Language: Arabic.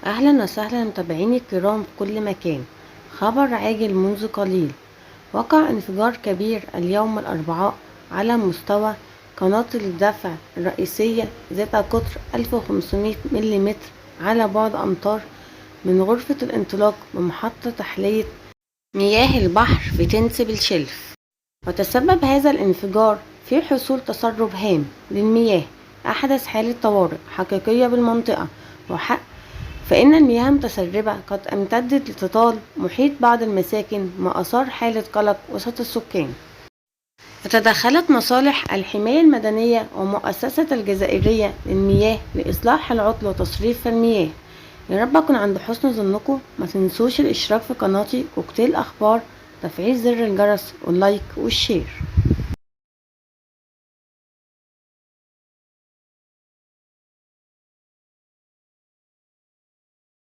أهلا وسهلا متابعيني الكرام في كل مكان. خبر عاجل منذ قليل: وقع انفجار كبير اليوم الأربعاء على مستوى قناة الدفع الرئيسية ذات قطر 1500 ملم على بعد أمتار من غرفة الانطلاق بمحطة تحلية مياه البحر في تنس بالشلف. وتسبب هذا الانفجار في حصول تسرب هام للمياه، أحدث حالة طوارئ حقيقية بالمنطقة، فإن المياه المتسربة قد امتدت لتطال محيط بعض المساكن، ما أثار حالة قلق وسط السكان. وتدخلت مصالح الحماية المدنية ومؤسسة الجزائرية للمياه لإصلاح العطل وتصريف المياه. يا رب أكون عند حسن ظنكم. ما تنسوش الاشتراك في قناتي كوكتيل أخبار، تفعيل زر الجرس واللايك والشير.